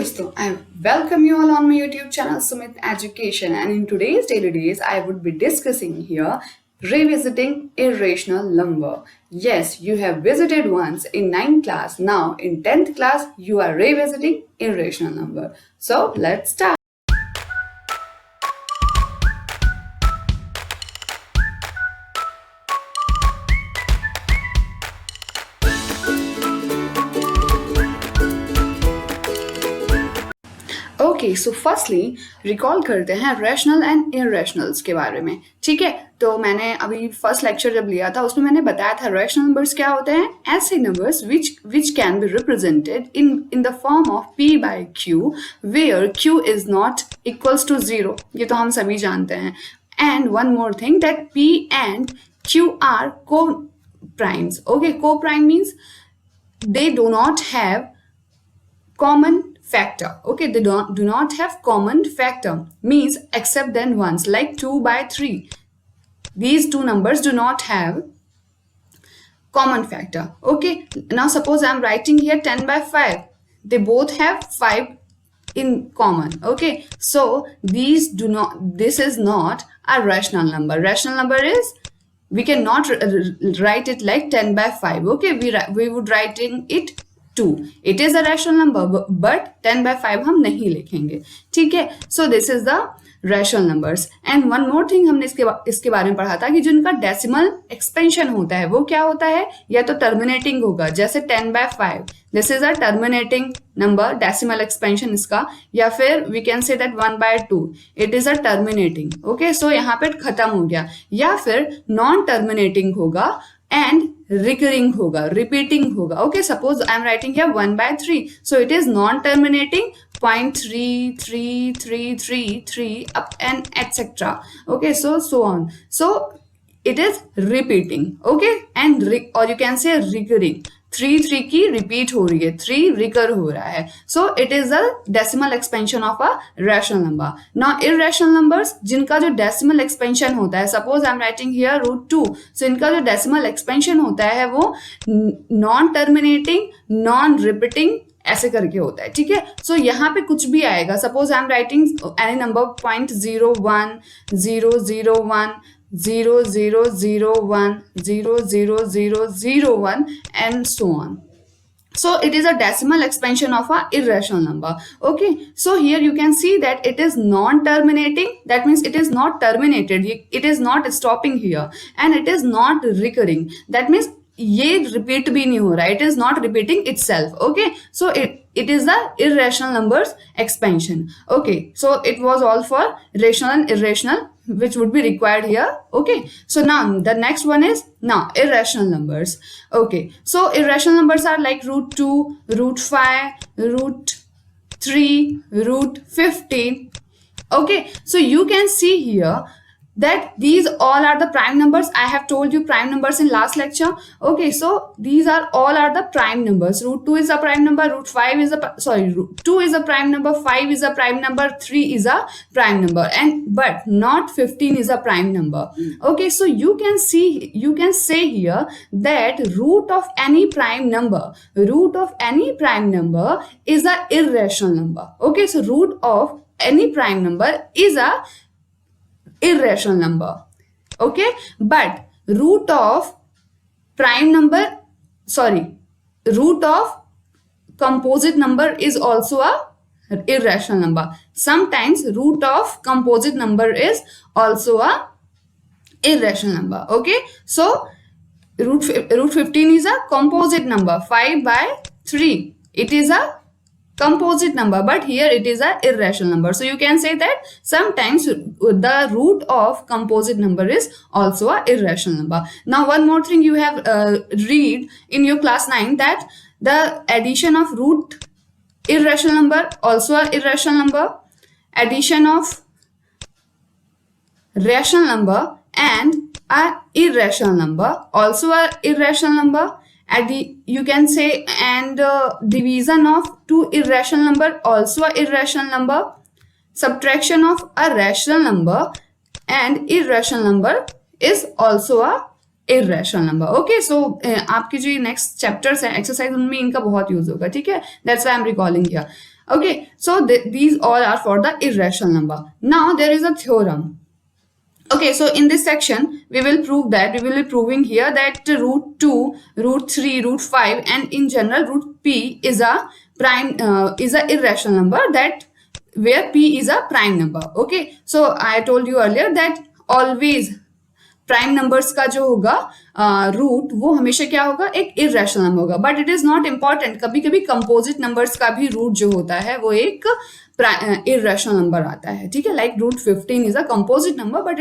दोस्तों, I welcome you all on my YouTube channel Sumit Education, and in today's daily days I would be discussing here revisiting irrational number. Yes, you have visited once in 9th class. Now in 10th class you are revisiting irrational number. So let's start. Okay so firstly recall करते हैं rational and irrationals के बारे में. ठीक है, तो मैंने अभी फर्स्ट लेक्चर जब लिया था उसमें मैंने बताया था रैशनल नंबर्स क्या होते हैं. ऐसे numbers which can be represented in the form of p by q where q is not equals to 0. ये तो हम सभी जानते हैं. And one more thing that p and q are coprimes. Okay, coprime means they do not have common factor. Okay, they do not have common factor means except then ones like 2 by 3. These two numbers do not have common factor. Okay, now suppose I am writing here 10 by 5. They both have 5 in common. Okay, so this is not a rational number. Rational number is we cannot write it like 10 by 5. Okay, we would writing it 2. It is a rational number but 10 by 5 हम नहीं लिखेंगे. ठीक है, so this is the rational numbers. And one more thing हमने इसके बारे में पढ़ा था कि जिनका डेसिमल एक्सपेंशन होता है वो क्या होता है, या तो टर्मिनेटिंग होगा जैसे 10 by 5. This is a terminating number, decimal expansion इसका. या फिर we can say that 1 by 2 it is a terminating. Okay, so यहाँ पे खत्म हो गया. या फिर नॉन टर्मिनेटिंग होगा एंड रिकरिंग होगा, रिपीटिंग होगा. Okay, suppose I am writing here 1 by 3, so it is non terminating 0.3333 up and etc. Okay, so on. So it is repeating. Okay, and or you can say recurring. 3 की repeat हो रही है, 3 recur हो रहा है. सो it is a decimal expansion of a rational number. Now irrational numbers जिनका जो decimal expansion होता है, suppose I am writing here √2, सो इनका जो डेसिमल एक्सपेंशन होता है वो नॉन टर्मिनेटिंग, नॉन रिपीटिंग ऐसे करके होता है. ठीक है, सो यहाँ पे कुछ भी आएगा. Suppose I am writing any number 0.01 001 0001 00001 and so on. So it is a decimal expansion of a irrational number. Okay, so here you can see that it is non-terminating. That means it is not terminated. It is not stopping here, and it is not recurring. That means ये repeat भी नहीं हो रहा है. It is not repeating itself. Okay, so it is the irrational numbers expansion. Okay, so it was all for rational and irrational which would be required here. Okay, so now the next one is now irrational numbers. Okay, so irrational numbers are like √2, √5, √3, √15. Okay, so you can see here that these all are the prime numbers. I have told you prime numbers in last lecture. Okay, so these are all are the prime numbers. √2 is a prime number, √5 is √2 is a prime number, 5 is a prime number, 3 is a prime number, and but not 15 is a prime number. Okay, so you can say here that root of any prime number is a irrational number. Okay, so root of any prime number is a irrational number. Okay, but root of composite number is also a irrational number. Sometimes root of composite number is also a irrational number. Okay, so root 15 is a composite number. 5 by 3 it is a composite number, but here it is a irrational number. So you can say that sometimes the root of composite number is also a irrational number. Now one more thing you have read in your class 9 that the addition of root irrational number also a irrational number, addition of rational number and a irrational number also a irrational number. You can say and division of two irrational number also a irrational number, subtraction of a rational number and irrational number is also a irrational number. Okay, so आपके जो next chapters हैं exercise उनमें इनका बहुत use होगा. ठीक है, that's why I am recalling here. Okay, so these all are for the irrational number. Now there is a theorem. Okay, so in this section, we will prove that, we will be proving here that root 2, root 3, root 5 and in general root p is a prime, is a irrational number, that where p is a prime number. Okay, so I told you earlier that always prime numbers का जो होगा root वो हमेशा क्या होगा, एक irrational number होगा. But it is not important, कभी कभी कंपोजिट नंबर्स का भी रूट जो होता है वो एक इरेशनल नंबर आता है. ठीक है, like root 15 is a composite number but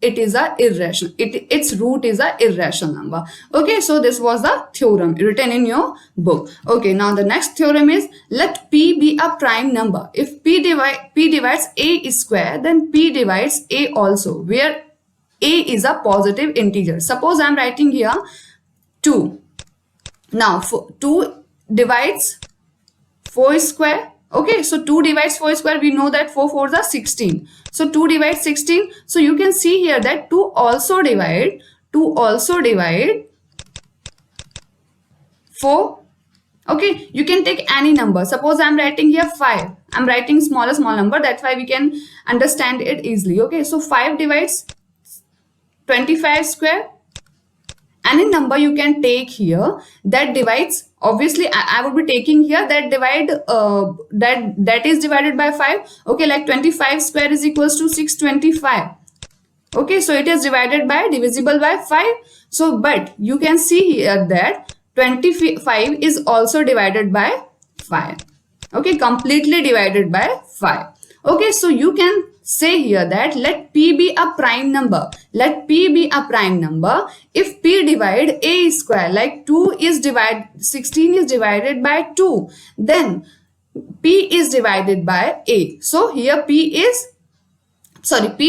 it is a irrational, its root is a irrational number. Okay, so this was the theorem written in your book. Okay, now the next theorem is, let p be a prime number if p divides a square, then p divides a also, where a is a positive integer. Suppose I am writing here 2. Now 2 divides 4 square. Okay, so 2 divides 4 square, we know that 4 4s are 16. So 2 divides 16. So you can see here that 2 also divide 4. Okay, you can take any number. Suppose I am writing here 5. I am writing small number, that's why we can understand it easily. Okay, so 5 divides 25 square. Any number you can take here that divides, obviously I would be taking here that divide that is divided by 5. Okay, like 25 square is equals to 625. Okay, so it is divided by, divisible by 5. So but you can see here that 25 is also divided by 5. Okay, completely divided by 5. Okay, so you can say here that let p be a prime number. Let p be a prime number if p divide a square, like 16 is divided by 2, then p is divided by a. So here p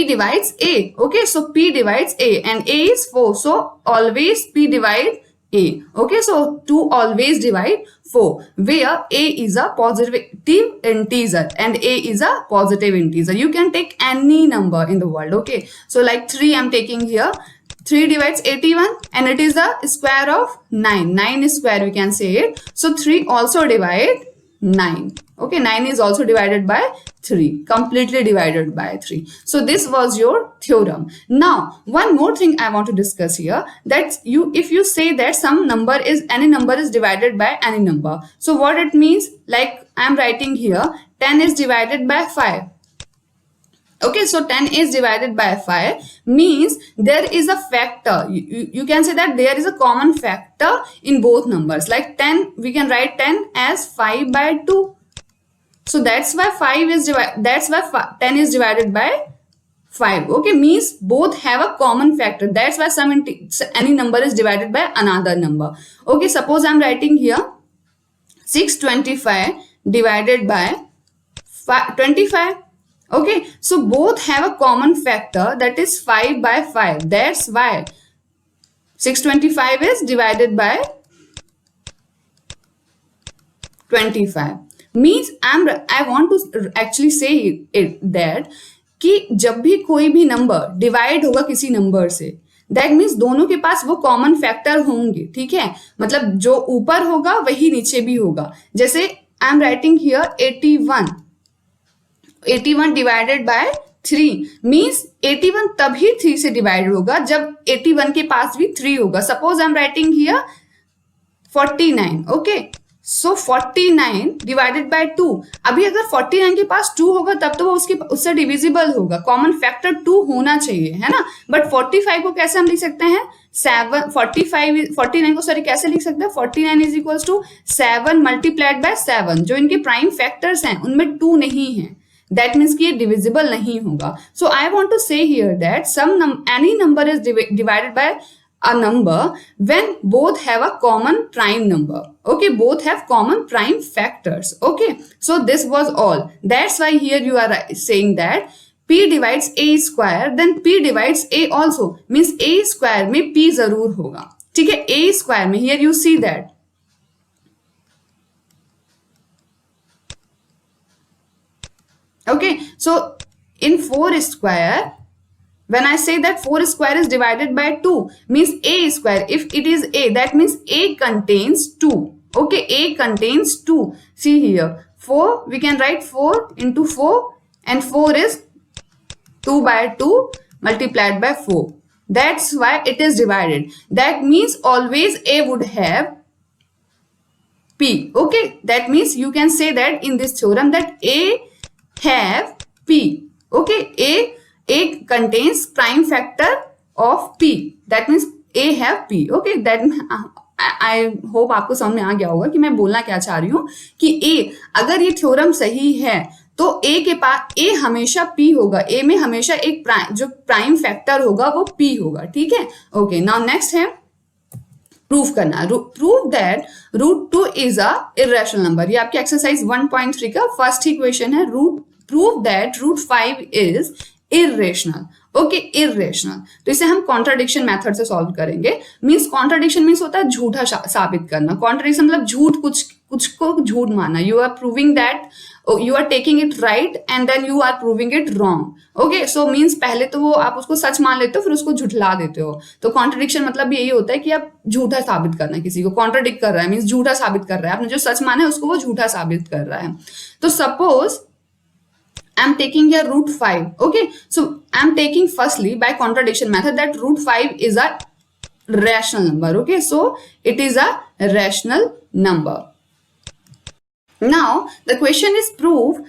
divides a. Okay, so p divides a and a is 4, so always p divide a. Okay, so 2 always divide 4, where a is a positive integer and a is a positive integer. You can take any number in the world. Okay, so like 3 I'm taking here. 3 divides 81 and it is the square of 9. 9 is square, we can say it. So 3 also divide 9. Okay, 9 is also divided by 3, completely divided by 3. So this was your theorem. Now one more thing I want to discuss here, that if you say that any number is divided by any number, so what it means, like I am writing here 10 is divided by 5. Okay, so 10 is divided by 5 means there is a factor. You can say that there is a common factor in both numbers. Like 10, we can write 10 as 5 by 2. So that's why 10 is divided by 5. Okay, means both have a common factor. That's why any number is divided by another number. Okay, suppose I'm writing here 625 divided by 25. Okay, so both have a common factor, that is 5 by 5. That's why 625 is divided by 25. Means I want to actually say it that कि जब भी कोई भी number divide होगा किसी number से, that means दोनों के पास वो कॉमन फैक्टर होंगे. ठीक है, मतलब जो ऊपर होगा वही नीचे भी होगा. जैसे आई am writing here 81 divided by 3 means 81 तभी 3 से डिवाइड होगा जब 81 के पास भी 3 होगा. Suppose I am writing here 49. Okay, so 49 divided by 2. अभी अगर 49 के पास 2 होगा तब तो वो उससे डिविजिबल होगा. कॉमन फैक्टर 2 होना चाहिए, है ना. बट 45 को कैसे हम लिख सकते हैं, 49 को सॉरी कैसे लिख सकते हैं, 49 is equals to 7 multiplied by 7. जो इनके प्राइम फैक्टर्स हैं उनमें 2 नहीं है, दैट मीन्स कि ये डिविजिबल नहीं होगा. सो आई वॉन्ट टू से here that any number is divided by a number when both have a common prime number. Okay, both have common prime factors. Okay, so this was all. That's why here you are saying that p divides a square, then p divides a also, means a square में p जरूर होगा. ठीक है, a square में here you see that. Okay, so in 4 square, when I say that 4 square is divided by 2, means a square, if it is a, that means a contains 2. Okay, a contains 2. See here, 4, we can write 4 into 4, and 4 is 2 by 2 multiplied by 4. That's why it is divided. That means always A would have P. Okay, that means you can say that in this theorem that A have P. Okay, A contains prime factor of P. That means A have P. Okay, that I hope आपको समझ में आ गया होगा कि मैं बोलना क्या चाह रही हूँ कि ए अगर ये थ्योरम सही है तो ए के पास ए हमेशा पी होगा, ए में हमेशा एक जो प्राइम फैक्टर होगा वो पी होगा. ठीक है. ओके, नाउ नेक्स्ट है प्रूफ करना. Prove that √2 is a irrational number. ये आपके एक्सरसाइज 1.3 का फर्स्ट ही क्वेश्चन है. Prove that √5 is irrational. Okay, irrational. तो इसे हम कॉन्ट्राडिक्शन मेथड से सॉल्व करेंगे. मींस कॉन्ट्राडिक्शन मींस होता है झूठा साबित करना. कॉन्ट्राडिक्शन मतलब झूठ, कुछ को झूठ मानना. You are proving that you are taking it right and then you are proving it wrong. Okay, so means पहले तो वो आप उसको सच मान लेते हो फिर उसको झुठला देते हो. तो कॉन्ट्राडिक्शन मतलब यही होता है कि आप झूठा साबित करना, किसी को कॉन्ट्राडिक्ट कर रहा है मींस झूठा साबित कर रहा है. आपने जो सच माना है उसको वो झूठा साबित कर रहा है. तो suppose I'm taking here √5. Okay, so I'm taking firstly by contradiction method that √5 is a rational number. Okay, so it is a rational number. Now the question is prove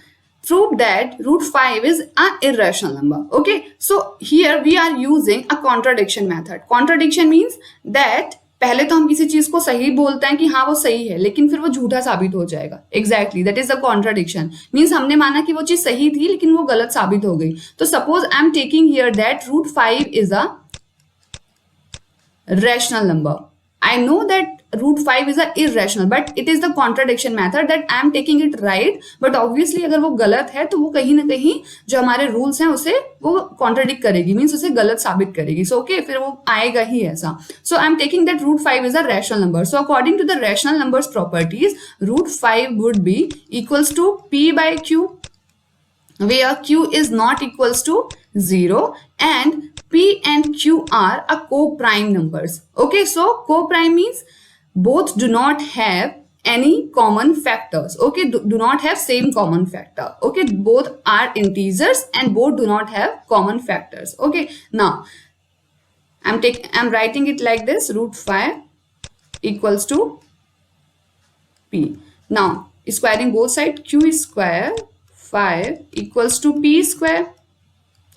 that √5 is an irrational number. Okay, so here we are using a contradiction method. Contradiction means that पहले तो हम किसी चीज को सही बोलते हैं कि हाँ वो सही है, लेकिन फिर वो झूठा साबित हो जाएगा. Exactly that is the contradiction. Means हमने माना कि वो चीज सही थी लेकिन वो गलत साबित हो गई. तो suppose I am taking here that √5 is a rational number. I know that √5 is a irrational, but it is the contradiction method that I am taking it right. But obviously अगर वो गलत है तो वो कहीं ना कहीं जो हमारे रूल्स हैं उसे वो कॉन्ट्राडिक्ट करेगी, मीन्स उसे गलत साबित करेगी. सो ओके, फिर वो आएगा ही ऐसा. So I am taking that √5 is a rational number. So according to the rational numbers properties, √5 would be equals to P by Q, where Q is not equals to 0 and P and Q are a co-prime numbers. Okay, so co-prime means both do not have any common factors. Okay, do not have same common factor. Okay, both are integers and both do not have common factors. Okay, now I'm writing it like this: √5 equals to P. Now squaring both sides, Q square 5 equals to P square.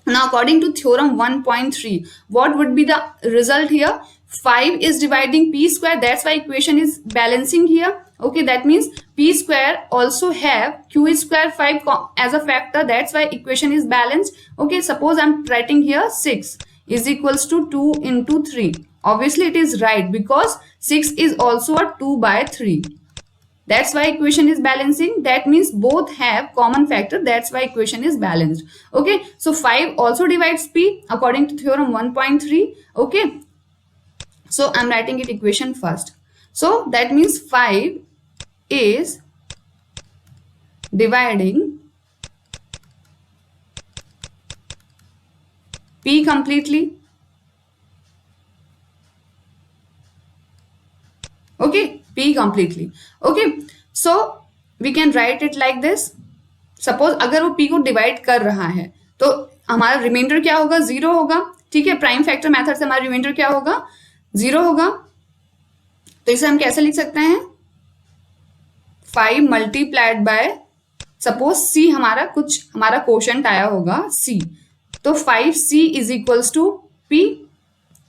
Now according to theorem 1.3, what would be the result here? 5 is dividing P square, that's why equation is balancing here. Okay, that means P square also have Q square 5 as a factor, that's why equation is balanced. Okay, suppose I'm writing here 6 is equals to 2 into 3. Obviously it is right because 6 is also a 2 by 3. That's why equation is balancing. That means both have common factor. That's why equation is balanced. Okay, so 5 also divides P according to theorem 1.3. Okay, so I'm writing it equation first. So that means 5 is dividing P completely. Okay, P completely. Okay, so we can write it like this. Suppose अगर वो P को divide कर रहा है तो हमारा reminder क्या होगा? 0 होगा. ठीक है, प्राइम फैक्टर मेथड से हमारा रिमाइंडर क्या होगा? 0 होगा. तो इसे हम कैसे लिख सकते हैं? 5 मल्टीप्लाइड बाय सपोज C हमारा कोशेंट आया होगा C, तो 5C is equals to P.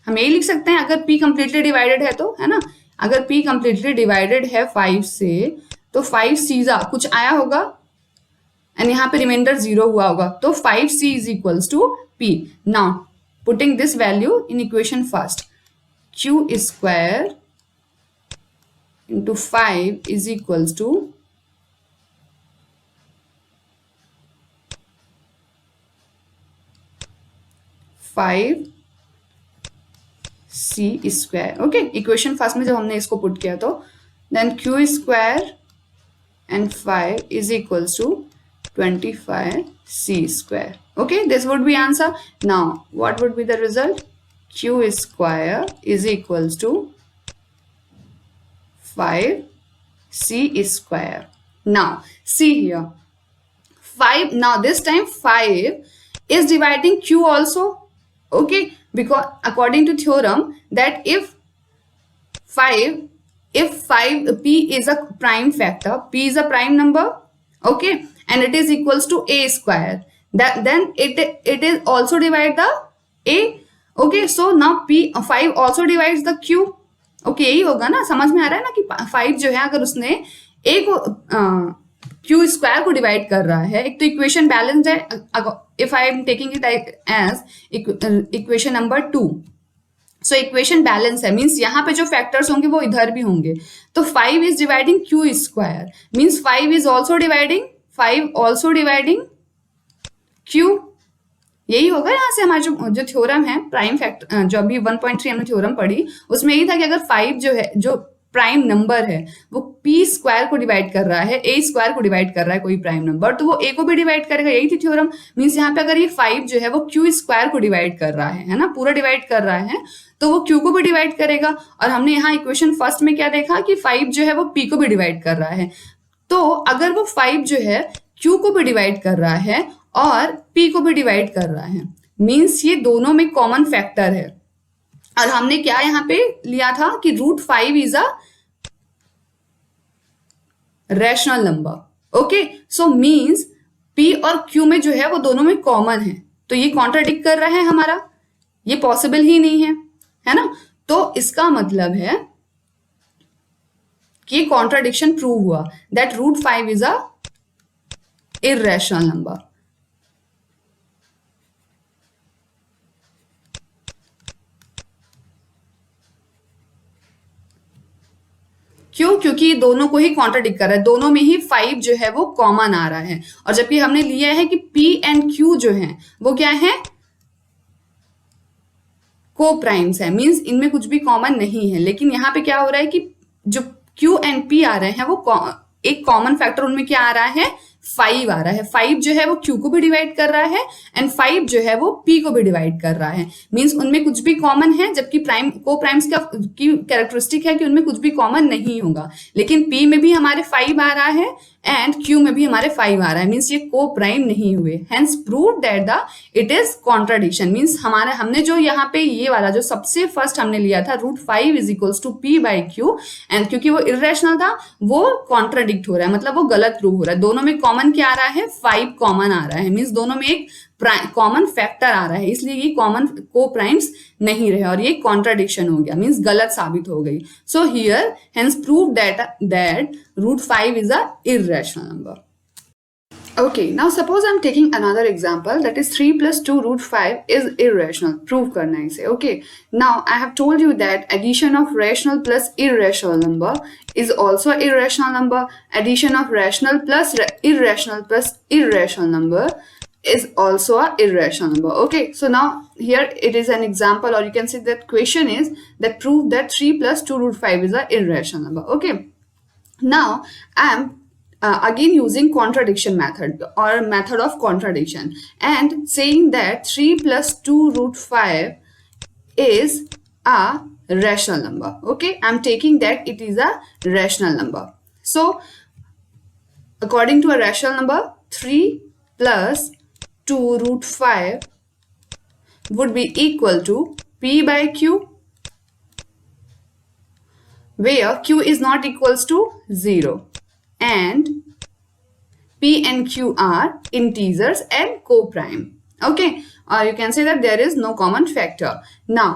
हम यही लिख सकते हैं अगर P कंप्लीटली डिवाइडेड है तो, है ना. अगर P कंप्लीटली डिवाइडेड है 5 से तो 5C कुछ आया होगा एंड यहाँ पे रिमाइंडर 0 हुआ होगा, तो 5C is equals to P. Now putting this value in equation first, Q square into 5 is equals to 5C square. Okay, equation first में जब हमने इसको पुट किया तो then Q square and 5 is equals to 25C square. Okay, this would be answer. Now what would be the result? Q square is equals to 5C square. Now see here, 5, now this time 5 is dividing q also. Okay, because according to theorem that if 5, if 5 p is a prime factor, p is a prime number, okay, and it is equals to a square, that then it is also divide the a. Okay, so now p 5 also divides the q. Okay यही होगा ना, समझ में आ रहा है ना कि 5 जो है अगर उसने a को क्यू स्क्वायर को डिवाइड कर रहा है, एक तो इक्वेशन बैलेंस है, if I am taking it as equation number 2, so equation balance है, मीन्स यहाँ पे जो फैक्टर्स होंगे वो इधर भी होंगे, तो 5 is dividing Q square, means 5 is also dividing, 5 also dividing Q. यही होगा यहाँ से हमारा जो थ्योरम है प्राइम फैक्टर, जो अभी 1.3 हमने थ्योरम पढ़ी उसमें यही था कि अगर 5 जो है, जो प्राइम नंबर है वो पी स्क्वायर को डिवाइड कर रहा है, ए स्क्वायर को डिवाइड कर रहा है कोई प्राइम नंबर, तो वो ए को भी डिवाइड करेगा, यही थी थ्योरम। मीन्स यहाँ पे अगर ये 5 जो है वो क्यू स्क्वायर को डिवाइड कर रहा है ना, पूरा डिवाइड कर रहा है, तो वो क्यू को भी डिवाइड करेगा। और हमने यहाँ इक्वेशन फर्स्ट में क्या देखा कि 5 जो है वो पी को भी डिवाइड कर रहा है, तो अगर वो 5 जो है क्यू को भी डिवाइड कर रहा है और पी को भी डिवाइड कर रहा है, मीन्स ये दोनों में कॉमन फैक्टर है। और हमने क्या यहाँ पे लिया था कि √5 is a rational number. Okay, so means P और क्यू में जो है वो दोनों में कॉमन है, तो ये कॉन्ट्राडिक्ट कर रहा है हमारा, ये पॉसिबल ही नहीं है ना। तो इसका मतलब है कि कॉन्ट्राडिक्शन प्रूव हुआ, that √5 is a irrational number. क्यों? क्योंकि दोनों को ही कॉन्ट्राडिक्ट कर रहा है, दोनों में ही 5 जो है वो कॉमन आ रहा है, और जबकि हमने लिया है कि P एंड Q जो है वो क्या है, को प्राइम्स है, मींस इनमें कुछ भी कॉमन नहीं है। लेकिन यहाँ पे क्या हो रहा है कि जो Q एंड P आ रहे हैं वो एक कॉमन फैक्टर उनमें क्या आ रहा है, 5 आ रहा है। 5 जो है वो Q को भी डिवाइड कर रहा है एंड 5 जो है वो P को भी डिवाइड कर रहा है, मींस उनमें कुछ भी कॉमन है, जबकि प्राइम को प्राइम्स की कैरेक्टरिस्टिक है कि उनमें कुछ भी कॉमन नहीं होगा। लेकिन P में भी हमारे 5 आ रहा है एंड Q में भी हमारे 5 आ रहा है, मींस ये को प्राइम नहीं हुए, hence prove that the it is contradiction. Means हमारे हमने जो यहाँ पे ये वाला जो सबसे फर्स्ट हमने लिया था √5 is equals to P/Q, and क्योंकि वो इर्रेशनल था वो कॉन्ट्राडिक्ट हो रहा है, मतलब वो गलत प्रूव हो रहा है। दोनों में कॉमन क्या आ रहा है, 5 कॉमन आ रहा है, मींस दोनों में एक कॉमन फैक्टर आ रहा है, इसलिए ये कॉमन को प्राइम्स नहीं रहे और ये कॉन्ट्राडिक्शन हो गया, मींस गलत साबित हो गई। So here hence prove that √5 is a irrational number. Okay, now suppose I'm taking another example, that is 3 plus 2 √5 is irrational. Prove करना है इसे. Okay, now I have told you that addition of rational plus irrational number is also irrational number. Addition of rational plus irrational number is also a irrational number. Okay, so now here it is an example, or you can say that question is that prove that 3 plus 2 √5 is a irrational number. Okay, now I am again using contradiction method or method of contradiction and saying that 3 plus 2 √5 is a rational number. Okay, I'm taking that it is a rational number. So according to a rational number, 3 plus 2 √5 would be equal to P/Q, where Q is not equals to 0 and P and Q are integers and co-prime. Okay, or you can say that there is no common factor. Now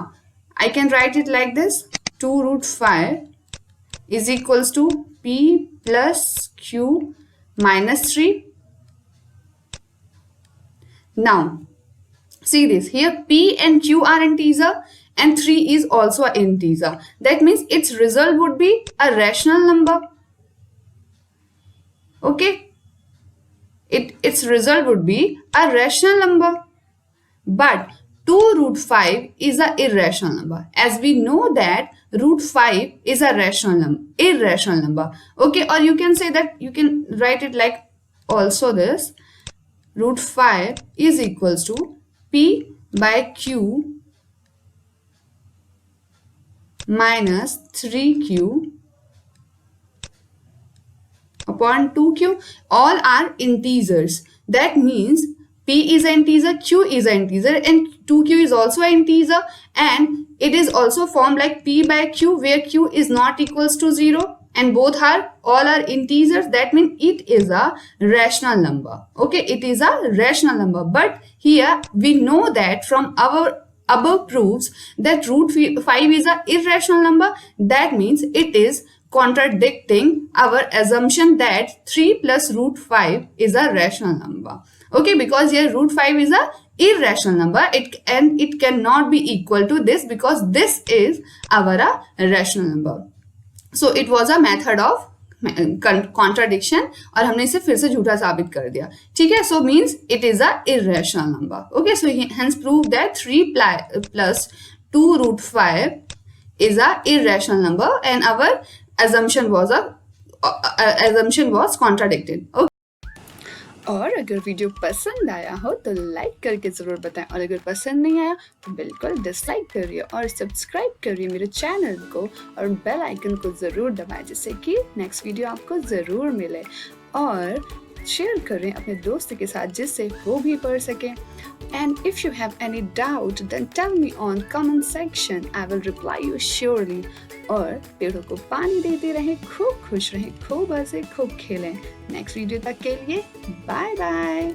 I can write it like this: 2 √5 is equals to P plus Q minus 3. Now see this, here P and Q are integer and 3 is also an integer. That means its result would be a rational number. Okay, its result would be a rational number, but 2 √5 is a irrational number, as we know that √5 is a irrational number. Okay, or you can say that you can write it like also this: √5 is equals to P/Q minus 3Q upon 2q. All are integers. That means p is an integer, q is an integer, and 2q is also an integer, and it is also formed like p by q, where q is not equals to 0, and both are all are integers. That means it is a rational number. Okay, it is a rational number. But here we know that from our above proves that root 5 is a irrational number. That means it is contradicting our assumption that 3 plus root 5 is a rational number. Okay, because here root 5 is a irrational number, and it cannot be equal to this because this is our rational number. So it was a method of contradiction, और हमने इसे फिर से झूठा साबित कर दिया. ठीक है, so means it is a irrational number. Okay, so hence prove that 3 plus 2 root 5 is a irrational number, and our assumption was contradicted. Okay. और अगर वीडियो पसंद आया हो तो लाइक करके ज़रूर बताएं, और अगर पसंद नहीं आया तो बिल्कुल डिसलाइक करिए और सब्सक्राइब करिए मेरे चैनल को, और बेल आइकन को ज़रूर दबाएं जिससे कि नेक्स्ट वीडियो आपको ज़रूर मिले, और शेयर करें अपने दोस्त के साथ जिससे वो भी पढ़ सके. And if you have any doubt, then tell me on comment section. I will reply you surely. और पेड़ों को पानी देते रहें, खूब खुश रहें, खूब हंसे, खूब खेलें. नेक्स्ट वीडियो तक के लिए बाय बाय.